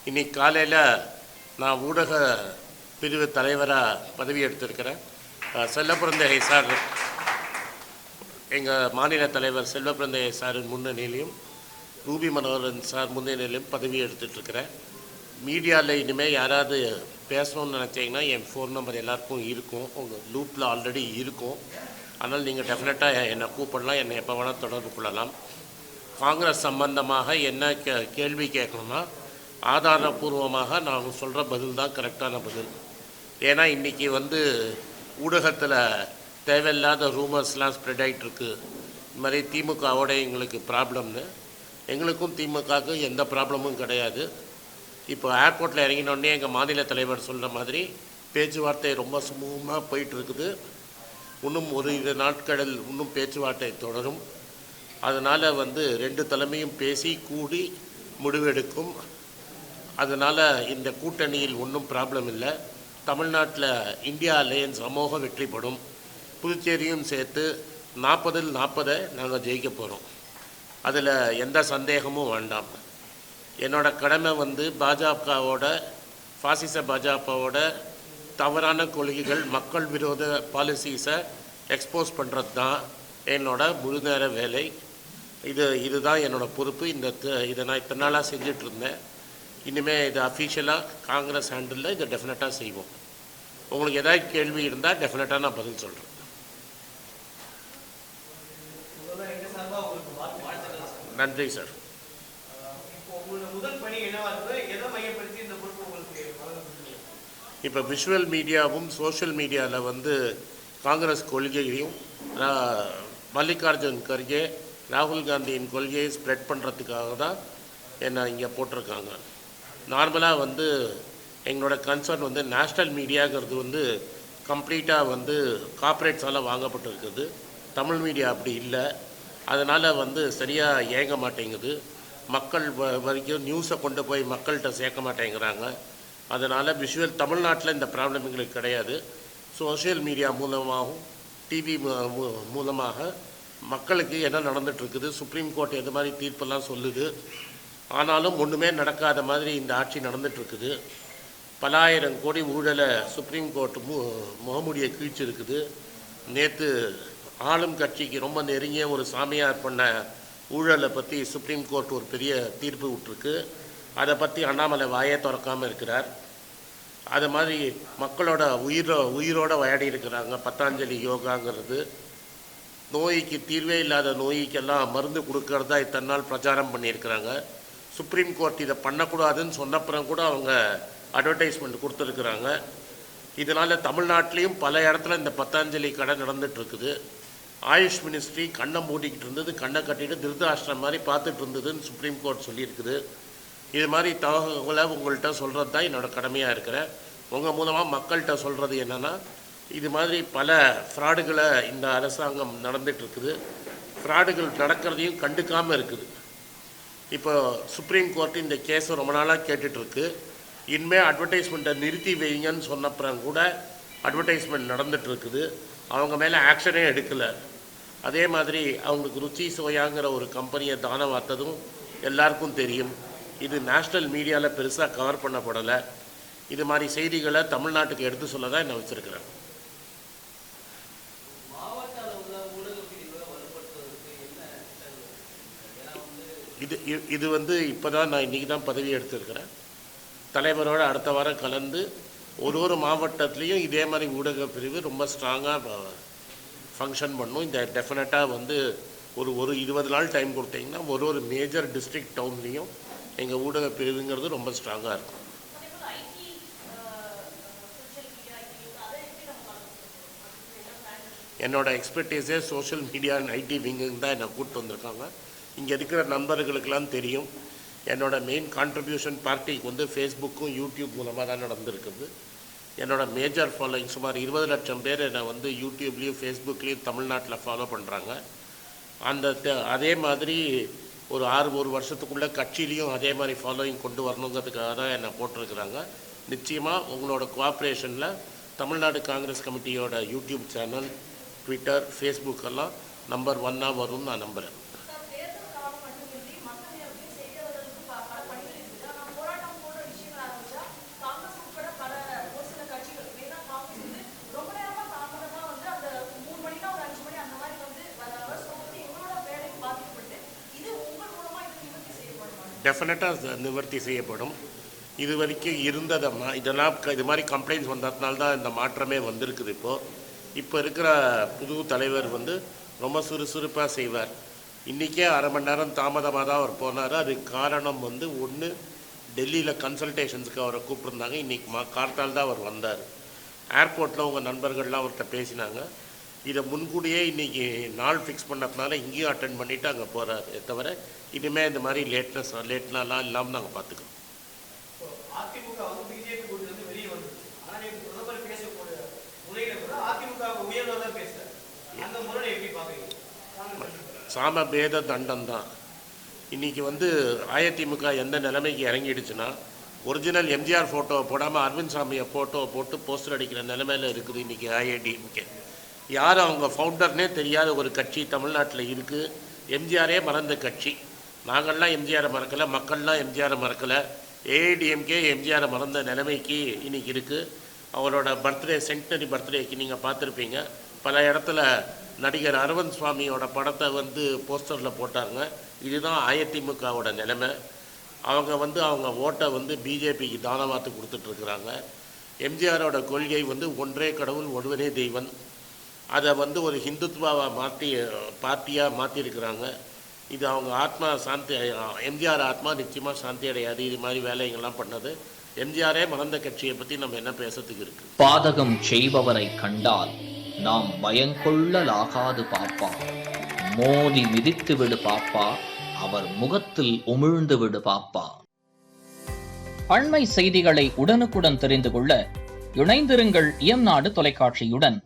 இன்னைக்கு காலையில் நான் ஊடக பிரிவு தலைவராக பதவி எடுத்திருக்கிறேன். செல்வப்பிரந்தகை சார், எங்கள் மாநில தலைவர் செல்வப்பிரந்தகை சாரின் முன்னணியிலையும் ரூபி மனோகரன் சார் முன்னணியிலையும் பதவி எடுத்துகிட்ருக்கிறேன். மீடியாவில் இனிமேல் யாராவது பேசணும்னு நினச்சிங்கன்னா என் ஃபோன் நம்பர் எல்லாருக்கும் இருக்கும், உங்கள் லூப்பில் ஆல்ரெடி இருக்கும். அதனால் நீங்கள் டெஃபினட்டாக என்னை கூப்பிடலாம், என்னை எப்போ வேணால் தொடர்பு கொள்ளலாம். காங்கிரஸ் சம்பந்தமாக என்ன கேள்வி கேட்கணும்னா ஆதாரபூர்வமாக நான் சொல்கிற பதில் தான் கரெக்டான பதில். ஏன்னா இன்றைக்கி ஊடகத்தில் தேவையில்லாத ரூமர்ஸ்லாம் ஸ்ப்ரெட் ஆகிட்டுருக்கு. இது மாதிரி திமுகவோட எங்களுக்கு ப்ராப்ளம்னு. எங்களுக்கும் திமுகவுக்கு எந்த ப்ராப்ளமும் கிடையாது. இப்போ ஏர்போர்ட்டில் இறங்கினோடனே எங்கள் மாநில தலைவர் சொல்கிற மாதிரி பேச்சுவார்த்தை ரொம்ப சுமூகமாக போயிட்டுருக்குது. இன்னும் ஒரு 2 நாட்களில் இன்னும் பேச்சுவார்த்தை தொடரும். அதனால் ரெண்டு தலைமையும் பேசி கூடி முடிவெடுக்கும். அதனால் இந்த கூட்டணியில் ஒன்றும் ப்ராப்ளம் இல்லை. தமிழ்நாட்டில் இந்தியா அலையன்ஸ் அமோக வெற்றி படும். புதுச்சேரியும் சேர்த்து 40ல் 40 நாங்கள் ஜெயிக்க போகிறோம். அதில் எந்த சந்தேகமும் வேண்டாம். என்னோட கடமை பாஜகவோட, பாசிச பாஜகவோட தவறான கொள்கைகள், மக்கள் விரோத பாலிசிஸை எக்ஸ்போஸ் பண்ணுறது தான் என்னோட முழு நேர வேலை. இதுதான் என்னோடய பொறுப்பு. இதை நான் இத்தனை நாளாக செஞ்சிட்ருந்தேன். இனிமேல் இது அஃபீஷியலாக காங்கிரஸ் ஹேண்டில் இதை டெஃபினட்டாக செய்வோம். உங்களுக்கு ஏதாவது கேள்வி இருந்தால் டெஃபினட்டாக நான் பதில் சொல்கிறேன். நன்றி சார். இப்போ விஷுவல் மீடியாவும் சோஷியல் மீடியாவில் காங்கிரஸ் கொள்கையையும் மல்லிகார்ஜுன் கர்கே, ராகுல் காந்தியின் கொள்கையை ஸ்ப்ரெட் பண்ணுறதுக்காக தான் என்னை இங்கே போட்டிருக்காங்க. நார்மலாக எங்களோட கன்சர்ன் நேஷ்னல் மீடியாங்கிறது கம்ப்ளீட்டாக கார்ப்பரேட்ஸால் வாங்கப்பட்டிருக்குது. தமிழ் மீடியா அப்படி இல்லை. அதனால் சரியாக இயங்க மாட்டேங்குது. மக்கள் வரைக்கும் நியூஸை கொண்டு போய் மக்கள்கிட்ட சேர்க்க மாட்டேங்கிறாங்க. அதனால் விஷுவல் தமிழ்நாட்டில் இந்த ப்ராப்ளம் எங்களுக்கு கிடையாது. சோஷியல் மீடியா மூலமாகவும் டிவி மூலமாக மக்களுக்கு என்ன நடந்துகிட்ருக்குது, சுப்ரீம் கோர்ட் எது மாதிரி தீர்ப்பெல்லாம் சொல்லுது. ஆனாலும் ஒன்றுமே நடக்காத மாதிரி இந்த ஆட்சி நடந்துகிட்ருக்குது. பல ஆயிரம் கோடி ஊழலை சுப்ரீம் கோர்ட் முகமூடியை கீழ்ச்சிருக்குது. நேற்று ஆளும் கட்சிக்கு ரொம்ப நெருங்கிய ஒரு சாமியார் பண்ண ஊழலை பற்றி சுப்ரீம் கோர்ட் ஒரு பெரிய தீர்ப்பு விட்டுருக்கு. அதை பற்றி அண்ணாமலை வாயே திறக்காமல் இருக்கிறார். அது மாதிரி மக்களோட உயிரோட விளையாடி இருக்கிறாங்க. பத்தாஞ்சலி யோகாங்கிறது நோய்க்கு தீர்வே இல்லாத நோய்க்கெல்லாம் மருந்து கொடுக்கறதா இத்தனை நாள் பிரச்சாரம் பண்ணியிருக்கிறாங்க. சுப்ரீம் கோர்ட் இதை பண்ணக்கூடாதுன்னு சொன்னப்புறம் கூட அவங்க அட்வர்டைஸ்மெண்ட் கொடுத்துருக்குறாங்க. இதனால் தமிழ்நாட்டிலையும் பல இடத்துல இந்த பத்தாஞ்சலி கடை நடந்துகிட்ருக்குது. ஆயுஷ் மினிஸ்ட்ரி கண்ணை மூடிக்கிட்டு இருந்தது, கண்ணை கட்டிட்டு திருதாஷ்டிரம் மாதிரி பார்த்துட்டு இருந்ததுன்னு சுப்ரீம் கோர்ட் சொல்லியிருக்குது. இது மாதிரி தகவலை உங்கள்கிட்ட சொல்கிறது தான் என்னோடய கடமையாக இருக்கிறேன். உங்கள் மூலமாக மக்கள்கிட்ட சொல்கிறது என்னென்னா, இது மாதிரி பல ஃப்ராடுகளை இந்த அரசாங்கம் நடந்துகிட்ருக்குது. ஃப்ராடுகள் நடக்கிறதையும் கண்டுக்காமல் இருக்குது. இப்போ சுப்ரீம் கோர்ட்டு இந்த கேஸை ரொம்ப நாளாக கேட்டுட்ருக்கு. இனிமேல் அட்வர்டைஸ்மெண்ட்டை நிறுத்தி வைங்கன்னு சொன்னப்புறம் கூட அட்வர்டைஸ்மெண்ட் நடந்துகிட்ருக்குது. அவங்க மேலே ஆக்ஷனே எடுக்கலை. அதே மாதிரி அவங்களுக்கு ருச்சி சோயாங்கிற ஒரு கம்பெனியை தானம் வார்த்ததும் எல்லாருக்கும் தெரியும். இது நேஷ்னல் மீடியாவில் பெருசாக கவர் பண்ணப்படலை. இது மாதிரி செய்திகளை தமிழ்நாட்டுக்கு எடுத்து சொல்ல தான் என்ன வச்சுருக்கிறேன். இது இப்போ தான் நான் இன்றைக்கி தான் பதவி எடுத்துருக்கிறேன். தலைவரோடு அடுத்த வாரம் கலந்து ஒரு மாவட்டத்துலேயும் இதே மாதிரி ஊடக பிரிவு ரொம்ப ஸ்ட்ராங்காக ஃபங்க்ஷன் பண்ணும். இந்த டெஃபினட்டாக ஒரு 20 நாள் டைம் கொடுத்தீங்கன்னா ஒரு மேஜர் டிஸ்ட்ரிக்ட் டவுன்லேயும் எங்கள் ஊடக பிரிவுங்கிறது ரொம்ப ஸ்ட்ராங்காக இருக்கும். என்னோடய எக்ஸ்பர்டீஸே சோஷியல் மீடியா அண்ட் ஐடி விங்குன்னு தான் என்னை கூப்பிட்டு வந்திருக்காங்க. இங்கே இருக்கிற நண்பர்களுக்கெல்லாம் தெரியும். என்னோடய மெயின் கான்ட்ரிபியூஷன் பார்ட்டிக்கு ஃபேஸ்புக்கும் யூடியூப் மூலமாக தான் நடந்திருக்குது. என்னோடய மேஜர் ஃபாலோயிங் சுமார் 20 லட்சம் பேர் என்னை யூடியூப்லேயும் ஃபேஸ்புக்லேயும் தமிழ்நாட்டில் ஃபாலோ பண்ணுறாங்க. அதே மாதிரி ஒரு வருஷத்துக்குள்ளே கட்சியிலையும் அதே மாதிரி ஃபாலோயிங் கொண்டு வரணுங்கிறதுக்காக தான் என்னை போட்டிருக்கிறாங்க. நிச்சயமாக உங்களோட கோஆப்ரேஷனில் தமிழ்நாடு காங்கிரஸ் கமிட்டியோட யூடியூப் சேனல், ட்விட்டர், ஃபேஸ்புக் எல்லாம் நம்பர் 1 வரும்னு நான் நம்புகிறேன். டெஃபினட்டாக நிவர்த்தி செய்யப்படும். இது வரைக்கும் இருந்ததம்மா இதெல்லாம் இது மாதிரி கம்ப்ளைண்ட்ஸ் வந்ததுனால தான் இந்த மாற்றமே வந்திருக்குது. இப்போ இருக்கிற புது தலைவர் வந்து ரொம்ப சுறுசுறுப்பாக செய்வார். இன்றைக்கே அரை மணி நேரம் தாமதமாக தான் அவர் போனார். அதுக்கு காரணம் வந்து ஒன்று, டெல்லியில் கன்சல்டேஷன்ஸுக்கு அவரை கூப்பிட்டுருந்தாங்க. இன்றைக்கி கார்த்தால் தான் அவர் வந்தார். ஏர்போர்ட்டில் உங்கள் நண்பர்கள்லாம் அவர்கிட்ட பேசினாங்க. இதை முன்கூடியே இன்றைக்கி நாள் ஃபிக்ஸ் பண்ணதுனால இங்கேயும் அட்டென்ட் பண்ணிவிட்டு அங்கே போகிறார். தவிர இனிமேல் இந்த மாதிரி லேட்னாலாம் இல்லாமல் நாங்கள் பார்த்துக்கிறோம். சாம பேத தண்டம் தான். இன்றைக்கி வந்து அதிமுக எந்த நிலைமைக்கு இறங்கிடுச்சுன்னா, ஒரிஜினல் எம்ஜிஆர் ஃபோட்டோவை போடாமல் அரவிந்த் சாமியை ஃபோட்டோவை போட்டு போஸ்டர் அடிக்கிற நிலைமையில் இருக்குது இன்றைக்கி AIADMK. யார் அவங்க ஃபவுண்டர்னே தெரியாத ஒரு கட்சி தமிழ்நாட்டில் இருக்குது. எம்ஜிஆரே மறந்த கட்சி. நாங்கள்லாம் எம்ஜிஆரை மறக்கலை, மக்கள்லாம் எம்ஜிஆரை மறக்கலை. AIADMK எம்ஜிஆரை மறந்த நிலைமைக்கு இன்றைக்கி இருக்குது. அவரோட சென்டனரி பர்த்டேக்கு நீங்கள் பார்த்துருப்பீங்க, பல இடத்துல நடிகர் அரவிந்த் சுவாமியோட படத்தை வந்து போஸ்டரில் போட்டாங்க. இதுதான் அதிமுகவோட நிலைமை. அவங்க வந்து அவங்க ஓட்டை வந்து பிஜேபிக்கு தானமாத்து கொடுத்துட்ருக்குறாங்க. எம்ஜிஆரோட கொள்கை வந்து ஒன்றே கடவுள் ஒருவனே தெய்வன். அதை வந்து ஒரு ஹிந்துத்வாவை பார்ட்டியாக மாற்றிருக்கிறாங்க. இது அவங்க ஆத்மா சாந்தி, எம்ஜிஆர் ஆத்மா நிச்சயமாக சாந்தி அடையாது. இது மாதிரி வேலைங்கள்லாம் பண்ணது. எம்ஜிஆரே மறந்த கட்சியை பற்றி நம்ம என்ன பேசுறதுக்கு இருக்குது? பாதகம் செய்பவரை கண்டால் நாம் பயங்கொள்ளலாகாது பாப்பா, மோதி மிதித்து விடு பாப்பா, அவர் முகத்தில் உமிழ்ந்து விடு பாப்பா. அண்மை செய்திகளை உடனுக்குடன் தெரிந்து கொள்ள இணைந்திருங்கள் இயம்நாடு தொலைக்காட்சியுடன்.